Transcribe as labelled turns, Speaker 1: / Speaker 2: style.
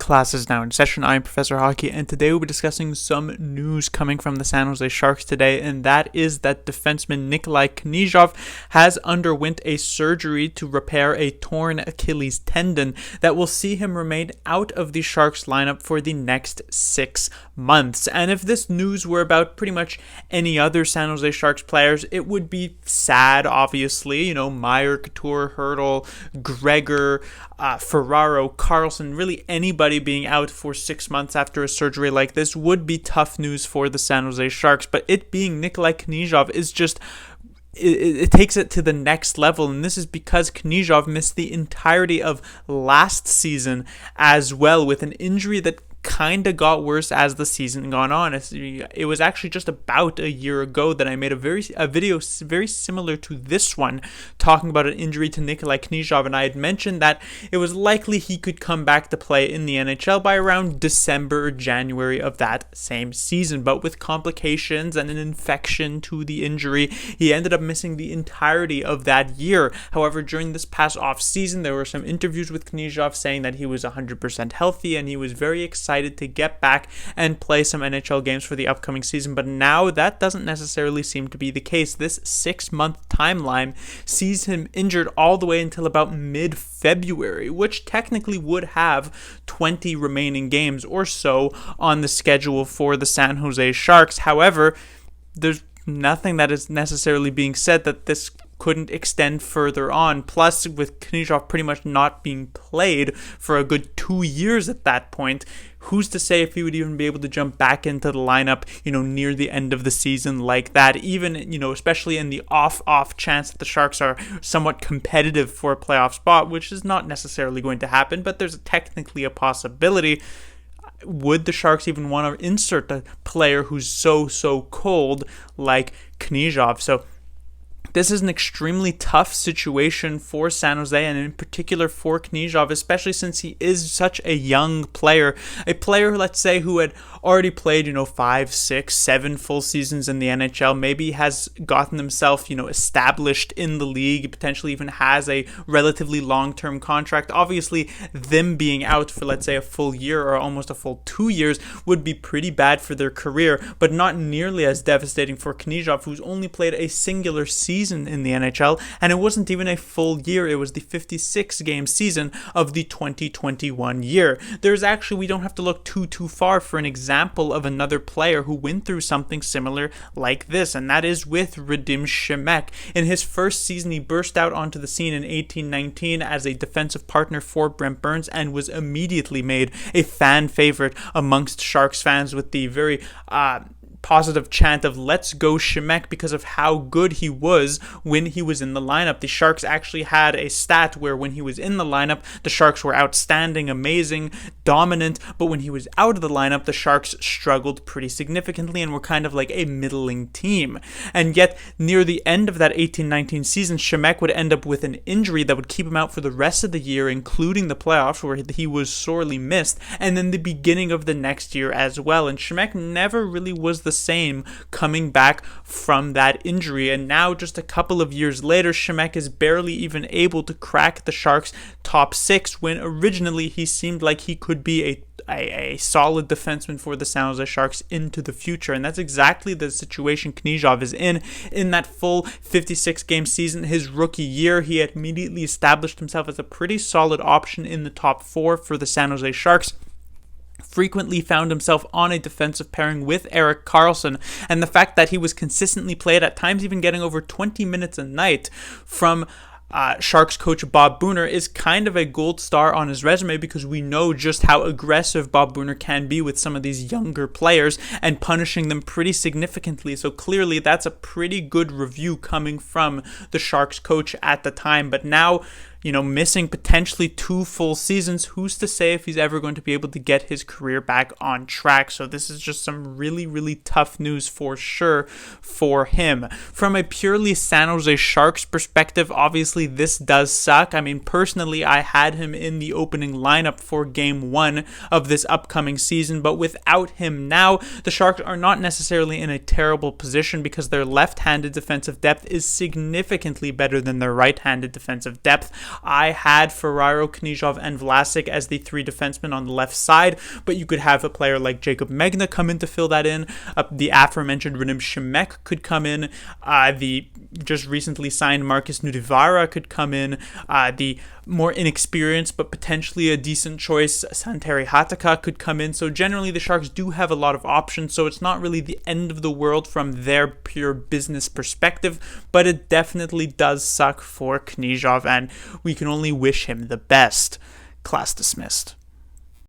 Speaker 1: Class is now in session. I'm Professor Hockey, and today we'll be discussing some news coming from the San Jose Sharks today, and that is that defenseman Nikolai Knyzhov has underwent a surgery to repair a torn Achilles tendon that will see him remain out of the Sharks lineup for the next 6 months. And if this news were about pretty much any other San Jose Sharks players, it would be sad, obviously. Meyer, Couture, Hertl, Gregor, Ferraro, Carlson, really anybody being out for 6 months after a surgery like this would be tough news for the San Jose Sharks. But it being Nikolai Knyzhov is just... It takes it to the next level, and this is because Knyzhov missed the entirety of last season as well with an injury that kind of got worse as the season gone on. It was actually just about a year ago that I made a video very similar to this one, talking about an injury to Nikolai Knyzhov, and I had mentioned that it was likely he could come back to play in the NHL by around December or January of that same season. But with complications and an infection to the injury, he ended up missing the entirety of that year. However, during this past off season, there were some interviews with Knyzhov saying that he was 100% healthy and he was very excited to get back and play some NHL games for the upcoming season. But now that doesn't necessarily seem to be the case. This 6-month timeline sees him injured all the way until about mid-February, which technically would have 20 remaining games or so on the schedule for the San Jose Sharks. However, there's nothing that is necessarily being said that this couldn't extend further on. Plus, with Knyzhov pretty much not being played for a good 2 years at that point, who's to say if he would even be able to jump back into the lineup, near the end of the season like that, even, especially in the off chance that the Sharks are somewhat competitive for a playoff spot, which is not necessarily going to happen, but there's technically a possibility. Would the Sharks even want to insert a player who's so cold like Knyzhov? So this is an extremely tough situation for San Jose, and in particular for Knyzhov, especially since he is such a young player. A player, let's say, who had already played, 5, 6, 7 full seasons in the NHL, maybe has gotten himself, established in the league, potentially even has a relatively long-term contract. Obviously, them being out for, let's say, a full year or almost a full 2 years would be pretty bad for their career, but not nearly as devastating for Knyzhov, who's only played a singular season in the NHL, and it wasn't even a full year. It was the 56-game season of the 2021 year. We don't have to look too far for an example of another player who went through something similar like this, and that is with Radim Simek. In his first season, he burst out onto the scene in 18-19 as a defensive partner for Brent Burns and was immediately made a fan favorite amongst Sharks fans with the very positive chant of "Let's go Simek" because of how good he was when he was in the lineup. The Sharks actually had a stat where when he was in the lineup, the Sharks were outstanding, amazing, dominant, but when he was out of the lineup, the Sharks struggled pretty significantly and were kind of like a middling team. And yet, near the end of that 18-19 season, Simek would end up with an injury that would keep him out for the rest of the year, including the playoffs, where he was sorely missed, and then the beginning of the next year as well. And Simek never really was the same coming back from that injury, and now just a couple of years later, Simek is barely even able to crack the Sharks' top 6 when originally he seemed like he could be a solid defenseman for the San Jose Sharks into the future. And that's exactly the situation Knyzhov is in that full 56-game season. His rookie year, he had immediately established himself as a pretty solid option in the top 4 for the San Jose Sharks. Frequently found himself on a defensive pairing with Erik Karlsson, and the fact that he was consistently played, at times even getting over 20 minutes a night from Sharks coach Bob Booner, is kind of a gold star on his resume, because we know just how aggressive Bob Booner can be with some of these younger players and punishing them pretty significantly. So clearly that's a pretty good review coming from the Sharks coach at the time. But now, missing potentially 2 full seasons, who's to say if he's ever going to be able to get his career back on track? So this is just some really tough news for sure for him. From a purely San Jose Sharks perspective, obviously this does suck. I mean, personally, I had him in the opening lineup for Game 1 of this upcoming season, but without him now, the Sharks are not necessarily in a terrible position because their left-handed defensive depth is significantly better than their right-handed defensive depth. I had Ferraro, Knyzhov, and Vlasic as the three defensemen on the left side, but you could have a player like Jacob Megna come in to fill that in. The aforementioned Radim Shemek could come in. The just recently signed Marcus Nudivara could come in. The more inexperienced but potentially a decent choice Santeri Hataka could come in. So generally the Sharks do have a lot of options, so it's not really the end of the world from their pure business perspective, but it definitely does suck for Knyzhov, and we can only wish him the best. Class dismissed.